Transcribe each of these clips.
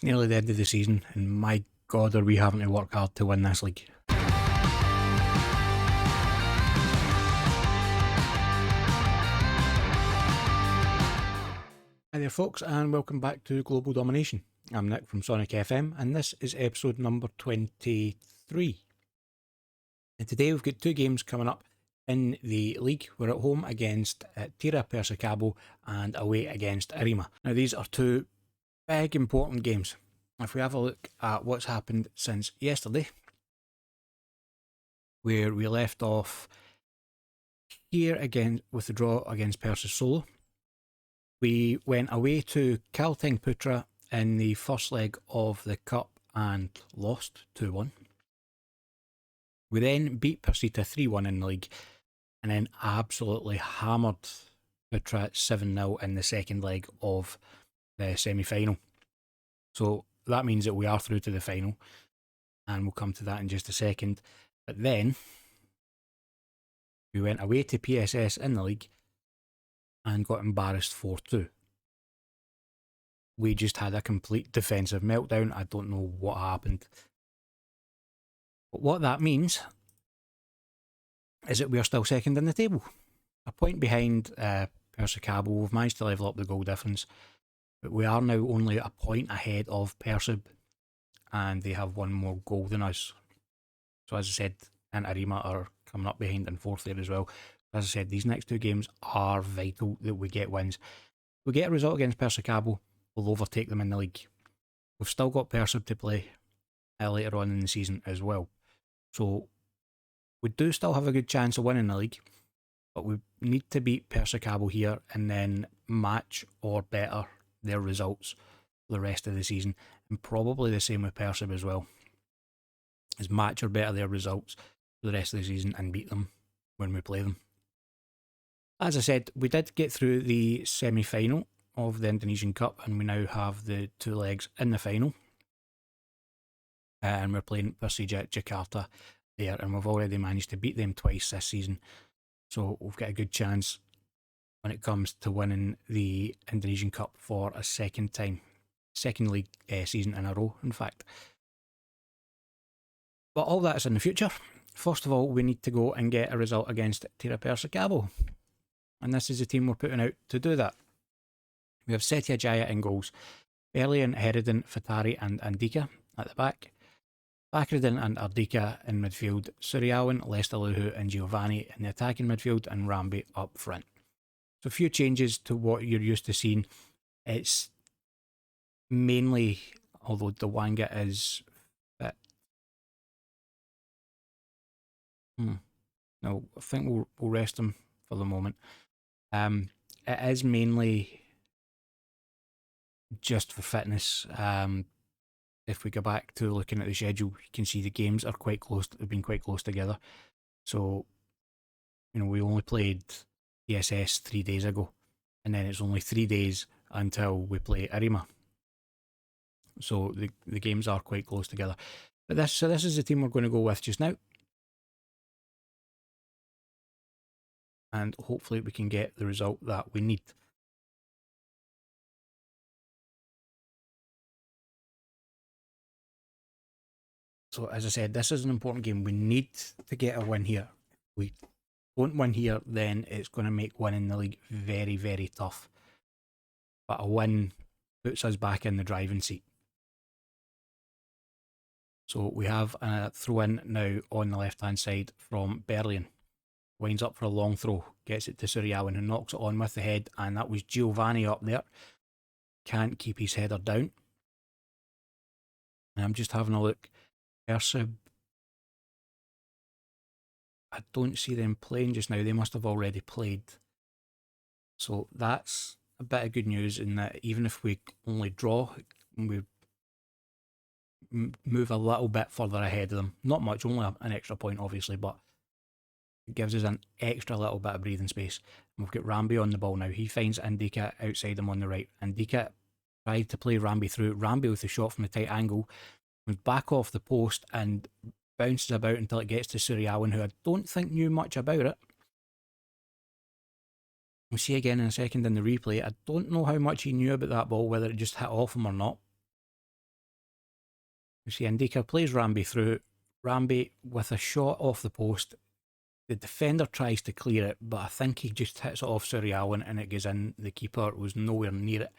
Nearly the end of the season, and my God, are we having to work hard to win this league. Hi there folks, and welcome back to Global Domination. I'm Nick from Sonic FM, and this is episode number 23. And today we've got two games coming up in the league. We're at home against Tira Persicabo and away against Arima. Now these are two big important games. If we have a look at what's happened since yesterday, where we left off here again with the draw against Persis Solo, we went away to Kalteng Putra in the first leg of the Cup and lost 2-1. We then beat Persita 3-1 in the league and then absolutely hammered Putra 7-0 in the second leg of the semi-final. So that means that we are through to the final, and we'll come to that in just a second. But then we went away to PSS in the league and got embarrassed 4-2. We just had a complete defensive meltdown. I don't know what happened. But what that means is that we are still second in the table. A point behind Persicabo. We've managed to level up the goal difference, but we are now only a point ahead of Persib, and they have one more goal than us. So as I said, and Arima are coming up behind in fourth there as well. As I said, these next two games are vital that we get wins. If we get a result against Persicabo, we'll overtake them in the league. We've still got Persib to play later on in the season as well. So we do still have a good chance of winning the league, but we need to beat Persicabo here and then match or better their results for the rest of the season, and probably the same with Persib as well. Is match or better their results for the rest of the season and beat them when we play them. As I said, we did get through the semi-final of the Indonesian Cup, and we now have the two legs in the final. And we're playing Persija Jakarta there, and we've already managed to beat them twice this season. So we've got a good chance when it comes to winning the Indonesian Cup for a second league season in a row, in fact. But all that's in the future. First of all, we need to go and get a result against Tira Persicabo. And this is the team we're putting out to do that. We have Sriwijaya in goals, Berlian, Heridin, Fatari and Andika at the back, Bakridin and Ardika in midfield, Suryawan, Lestaluhu and Giovanni in the attacking midfield, and Rambi up front. So a few changes to what you're used to seeing. It's mainly, although Dewanga is fit. No, I think we'll rest him for the moment. It is mainly just for fitness. If we go back to looking at the schedule, you can see the games are quite close. They've been quite close together. So, we only played ESS 3 days ago, and then it's only 3 days until we play Arima. So the games are quite close together. But this is the team we're going to go with just now. And hopefully we can get the result that we need. So as I said, this is an important game. We need to get a win here. If we don't win here, then it's going to make winning the league very, very tough. But a win puts us back in the driving seat. So we have a throw in now on the left hand side from Berlian. Winds up for a long throw, gets it to Suryawan, who knocks it on with the head, and that was Giovanni up there. Can't keep his header down. And I'm just having a look. Persib, I don't see them playing just now. They must have already played. So that's a bit of good news in that even if we only draw, we move a little bit further ahead of them. Not much, only an extra point obviously, but it gives us an extra little bit of breathing space. And we've got Rambi on the ball now. He finds Andika outside him on the right. Andika tried to play Rambi through. Rambi with the shot from the tight angle, went back off the post and bounces about until it gets to Suryawan, who I don't think knew much about it. We'll see again in a second in the replay. I don't know how much he knew about that ball, whether it just hit off him or not. You see Ndika plays Ramby through. Ramby with a shot off the post. The defender tries to clear it, but I think he just hits it off Sriwijaya and it goes in. The keeper was nowhere near it.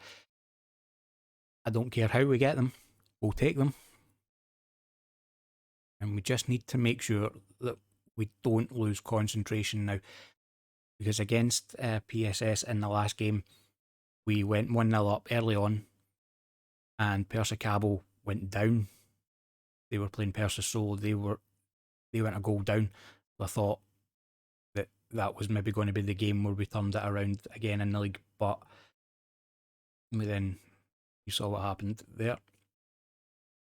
I don't care how we get them. We'll take them. And we just need to make sure that we don't lose concentration now. Because against PSS in the last game, we went 1-0 up early on and Persicabo went down. They were playing Persis Solo. They went a goal down. So I thought that was maybe going to be the game where we turned it around again in the league. But then you saw what happened there.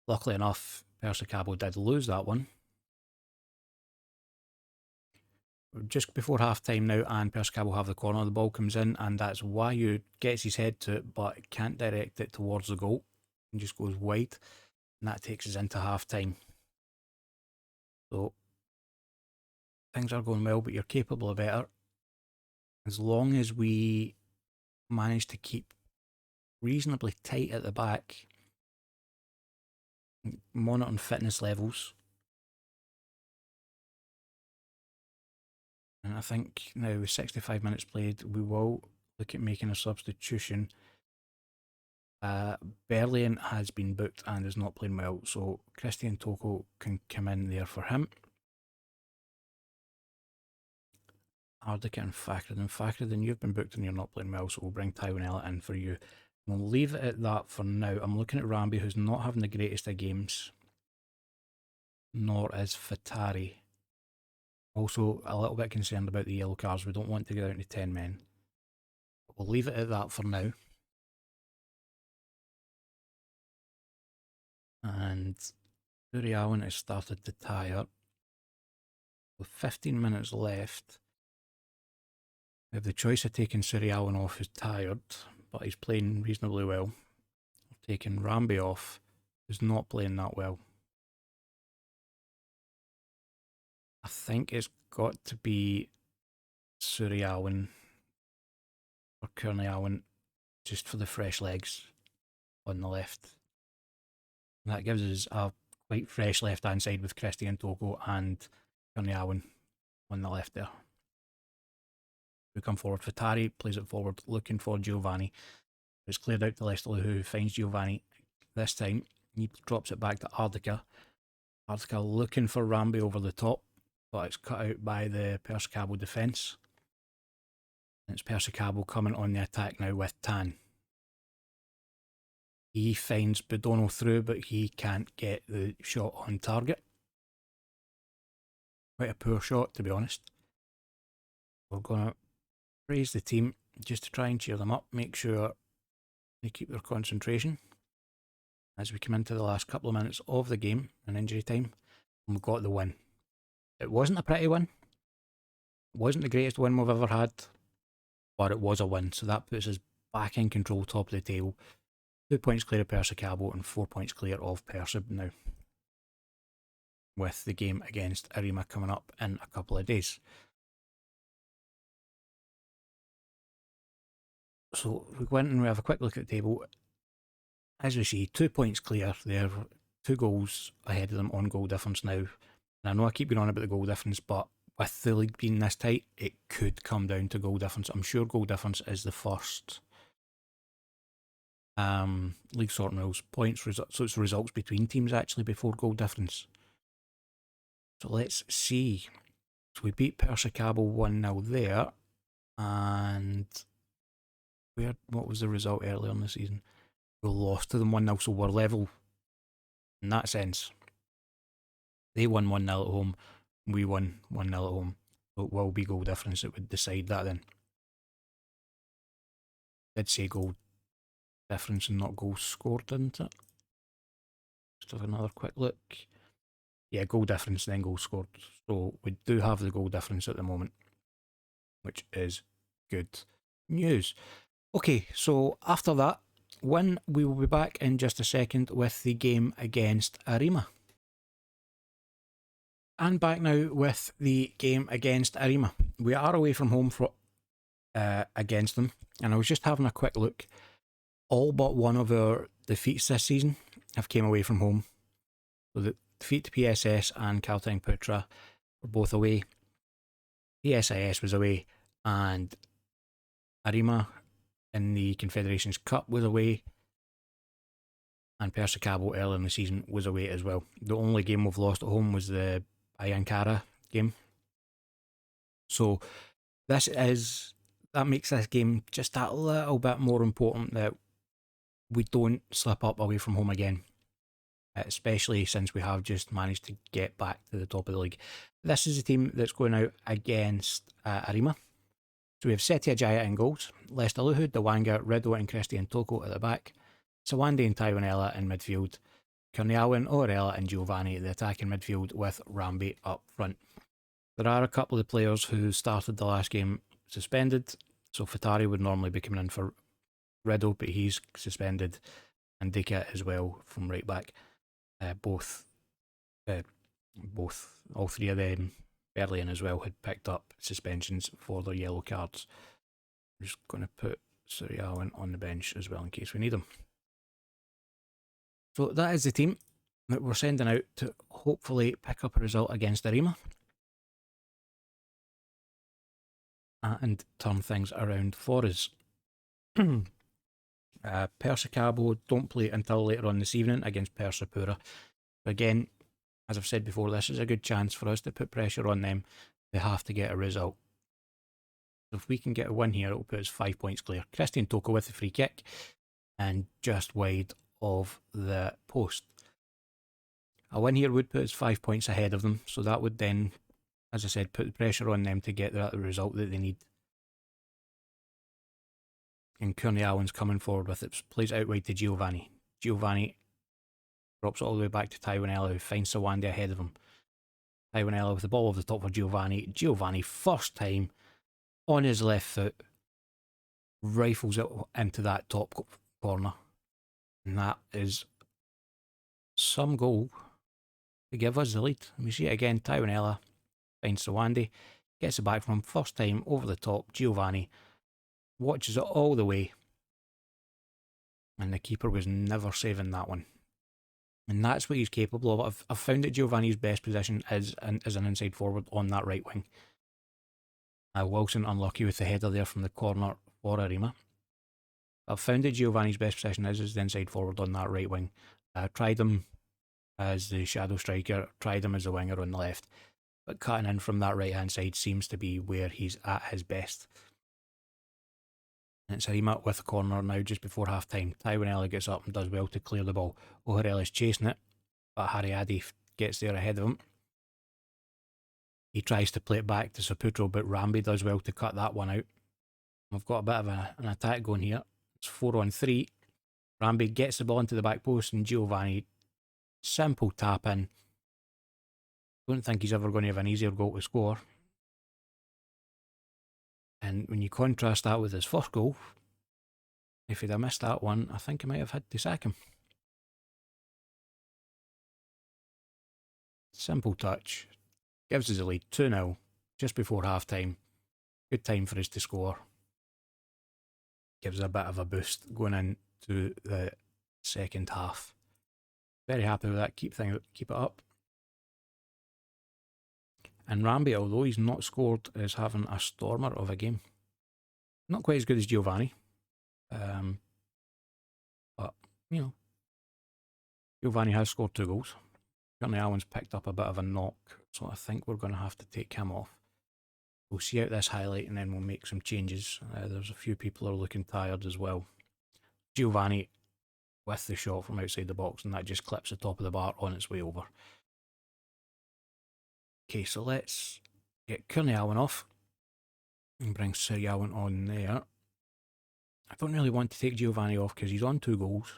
Luckily enough, Persicabo did lose that one. We're just before half time now, and Persicabo have the corner. The ball comes in, and that's Wayu gets his head to it, but can't direct it towards the goal. And just goes wide. And that takes us into half time. So things are going well, but you're capable of better. As long as we manage to keep reasonably tight at the back, monitoring fitness levels. And I think now with 65 minutes played, we will look at making a substitution. Berlin has been booked and is not playing well, so Christian Toko can come in there for him. Ardika and Fakhreddin. Fakhreddin, you've been booked and you're not playing well, so we'll bring Taiwanella in for you. We'll leave it at that for now. I'm looking at Ramby, who's not having the greatest of games. Nor is Fatari. Also, a little bit concerned about the yellow cards. We don't want to get down to 10 men. But we'll leave it at that for now. And Sriwijaya has started to tire. With 15 minutes left, we have the choice of taking Sriwijaya off, who's tired, but he's playing reasonably well. Taking Ramby off, who's not playing that well. I think it's got to be Sriwijaya or Kurniawan, just for the fresh legs on the left. And that gives us a quite fresh left-hand side with Christian Toko and Kurniawan on the left there. We come forward. Fatari plays it forward, looking for Giovanni. It's cleared out to Leslie, who finds Giovanni. This time, he drops it back to Ardika. Ardika looking for Ramby over the top, but it's cut out by the Persicabo defence. And it's Persicabo coming on the attack now with Tan. He finds Bodono through, but he can't get the shot on target. Quite a poor shot, to be honest. We're going to praise the team just to try and cheer them up, make sure they keep their concentration as we come into the last couple of minutes of the game in injury time, and we got the win. It wasn't a pretty win. It wasn't the greatest win we've ever had, but it was a win, so that puts us back in control, top of the table. 2 points clear of Persicabo and 4 points clear of Persib now, with the game against Arima coming up in a couple of days. So we go in and we have a quick look at the table. As we see, 2 points clear. They're 2 goals ahead of them on goal difference now. And I know I keep going on about the goal difference, but with the league being this tight, it could come down to goal difference. I'm sure goal difference is the first league sorting rules. Points, so it's results between teams actually before goal difference. So let's see. So we beat Persicabo 1-0 there. And what was the result earlier in the season? We lost to them 1-0, so we're level in that sense. They won 1-0 at home, we won 1-0 at home. So it will be goal difference that would decide that then. Did say goal difference and not goals scored, didn't it? Just have another quick look. Yeah, goal difference, then goals scored. So we do have the goal difference at the moment, which is good news. Okay, so after that win, we will be back in just a second with the game against Arima. And back now with the game against Arima. We are away from home for against them, and I was just having a quick look. All but one of our defeats this season have came away from home. So the defeat to PSS and Kalteng Putra were both away. PSIS was away, and Arima in the Confederations Cup was away, and Persikabo earlier in the season was away as well. The only game we've lost at home was the Ayankara game. So that makes this game just that little bit more important, that we don't slip up away from home again, especially since we have just managed to get back to the top of the league. This is a team that's going out against Arima. So we have Sriwijaya in goals, Lester Luhud, Dewanga, Rido and Christian Toko at the back, Sawande and Taiwanella in midfield, Kurniawan, Orella and Giovanni at the attacking midfield, with Rambi up front. There are a couple of players who started the last game suspended, so Fatari would normally be coming in for Rido, but he's suspended, and Dika as well from right back. All three of them, Berlin as well, had picked up suspensions for their yellow cards. I'm just going to put Suryawan on the bench as well in case we need him. So that is the team that we're sending out to hopefully pick up a result against Arima and turn things around for us. Persikabo don't play until later on this evening against Persipura. Again, as I've said before, this is a good chance for us to put pressure on them. They have to get a result. So if we can get a win here, it will put us 5 points clear. Christian Toko with the free kick and just wide of the post. A win here would put us 5 points ahead of them, so that would then, as I said, put the pressure on them to get the result that they need. And Kurniawan's coming forward with it, plays out wide to Giovanni. Giovanni drops it all the way back to Taiwanella, who finds Sawande ahead of him. Taiwanella with the ball over the top for Giovanni. Giovanni, first time on his left foot, rifles it into that top corner. And that is some goal to give us the lead. And we see it again. Taiwanella finds Sawande, gets it back from him, first time over the top. Giovanni watches it all the way, and the keeper was never saving that one. And that's what he's capable of. I've found that Giovanni's best position is as an inside forward on that right wing. Wilson unlucky with the header there from the corner for Arima. I've found that Giovanni's best position is as the inside forward on that right wing. Tried him as the shadow striker, tried him as a winger on the left, but cutting in from that right hand side seems to be where he's at his best. And it's Arima with the corner now just before half time. Taiwanella gets up and does well to clear the ball. O'Harella's chasing it, but Harry Addy gets there ahead of him. He tries to play it back to Saputro, but Rambi does well to cut that one out. We've got a bit of an attack going here. It's 4-on-3. Rambi gets the ball into the back post, and Giovanni, simple tap in. Don't think he's ever going to have an easier goal to score. And when you contrast that with his first goal, if he'd have missed that one, I think he might have had to sack him. Simple touch. Gives us a lead, 2-0, just before half time. Good time for us to score. Gives us a bit of a boost going into the second half. Very happy with that. Keep it up. And Rambi, although he's not scored, is having a stormer of a game. Not quite as good as Giovanni. But, you know, Giovanni has scored 2 goals. Kurniawan's picked up a bit of a knock, so I think we're going to have to take him off. We'll see out this highlight and then we'll make some changes. There's a few people who are looking tired as well. Giovanni with the shot from outside the box, and that just clips the top of the bar on its way over. Okay, so let's get Kurniawan off and bring Suryawan on there. I don't really want to take Giovanni off because he's on 2 goals.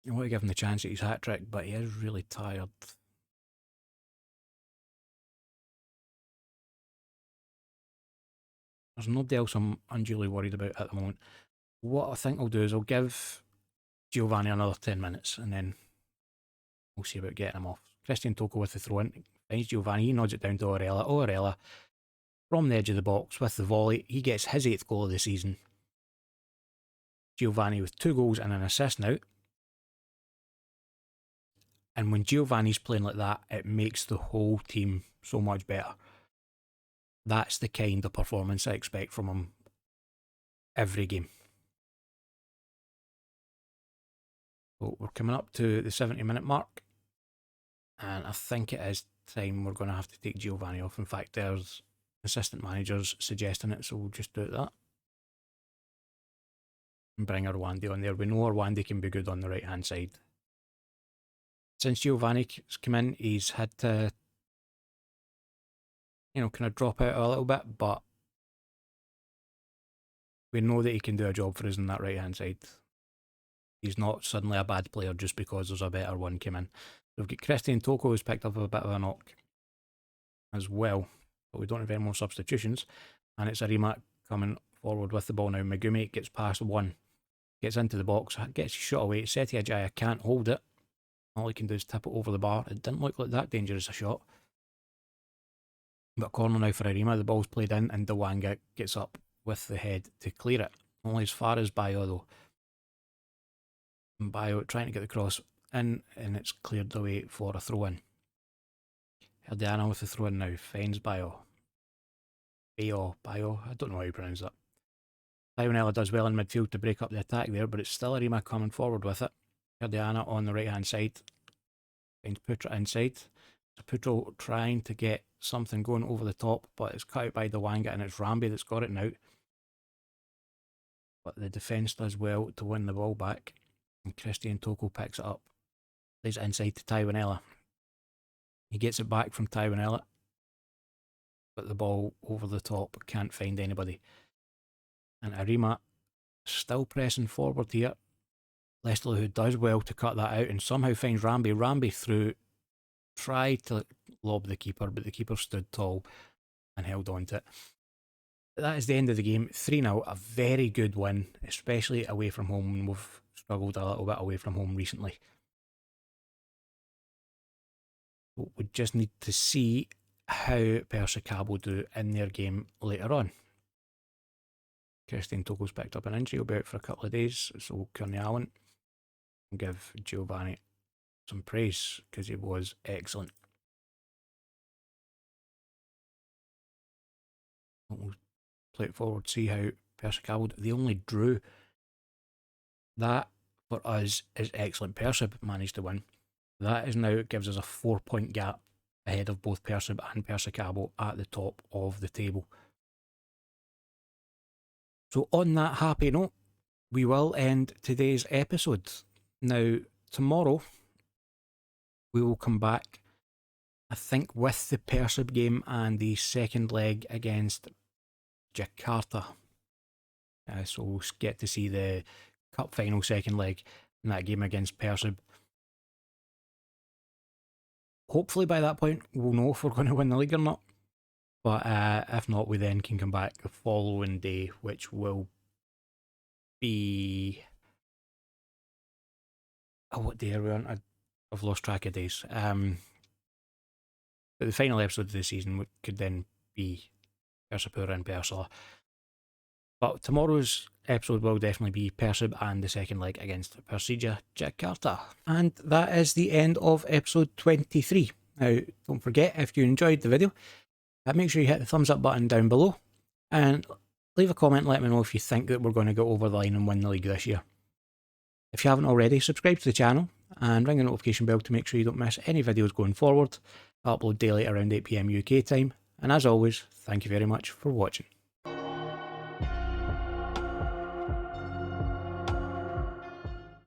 I want to give him the chance at his hat-trick, but he is really tired. There's nobody else I'm unduly worried about at the moment. What I think I'll do is I'll give Giovanni another 10 minutes and then we'll see about getting him off. Christian Toko with the throw-in. Finds Giovanni, he nods it down to Orella. Orella from the edge of the box with the volley. He gets his 8th goal of the season. Giovanni with 2 goals and an assist now. And when Giovanni's playing like that, it makes the whole team so much better. That's the kind of performance I expect from him every game. So we're coming up to the 70-minute mark, and I think it is time we're going to have to take Giovanni off. In fact, there's assistant managers suggesting it, so we'll just do that. And bring Rwandi on there. We know Rwandi can be good on the right-hand side. Since Giovanni's come in, he's had to, kind of drop out a little bit, but we know that he can do a job for us on that right-hand side. He's not suddenly a bad player just because there's a better one came in. We've got Christian Toko who's picked up a bit of a knock as well, but we don't have any more substitutions. And it's Arima coming forward with the ball now. Megumi gets past one, gets into the box, gets his shot away. Sriwijaya can't hold it. All he can do is tip it over the bar. It didn't look like that dangerous a shot. But corner now for Arima. The ball's played in and Dewanga gets up with the head to clear it. Only as far as Bayo though. And Bayo trying to get the cross in, and it's cleared away for a throw in. Herdiana with the throw in now. Finds Bayo. Bayo. I don't know how you pronounce that. Taiwanella does well in midfield to break up the attack there, but it's still Arima coming forward with it. Herdiana on the right hand side. Finds Putra inside. So Putra trying to get something going over the top, but it's cut out by Dewanga, and it's Rambi that's got it now. But the defence does well to win the ball back. And Christian Toko picks it up. Plays it inside to Taiwanella. He gets it back from Taiwanella. But the ball over the top, can't find anybody. And Arima still pressing forward here. Leslie who does well to cut that out and somehow finds Rambi. Rambi through, tried to lob the keeper, but the keeper stood tall and held on to it. That is the end of the game. 3-0, a very good win, especially away from home, and we've struggled a little bit away from home recently. We just need to see how Persicabo do in their game later on. Christian Toko's picked up an injury, he'll be out for a couple of days, so Kearney Allen and give Giovanni some praise because he was excellent. We'll play it forward, see how Persicabo, they only drew. That for us is excellent. Persib managed to win. That is now, it gives us a 4-point gap ahead of both Persib and Persicabo at the top of the table. So on that happy note, we will end today's episode. Now, tomorrow, we will come back, I think, with the Persib game and the second leg against Jakarta. So we'll get to see the cup final second leg in that game against Persib. Hopefully by that point, we'll know if we're going to win the league or not. But if not, we then can come back the following day, which will be... Oh, what day are we on? I've lost track of days. But the final episode of the season could then be Persipura and Persila. But tomorrow's episode will definitely be Persib and the second leg against Persija Jakarta. And that is the end of episode 23. Now, don't forget, if you enjoyed the video, make sure you hit the thumbs up button down below and leave a comment and let me know if you think that we're going to go over the line and win the league this year. If you haven't already, subscribe to the channel and ring the notification bell to make sure you don't miss any videos going forward. I upload daily around 8 PM UK time. And as always, thank you very much for watching.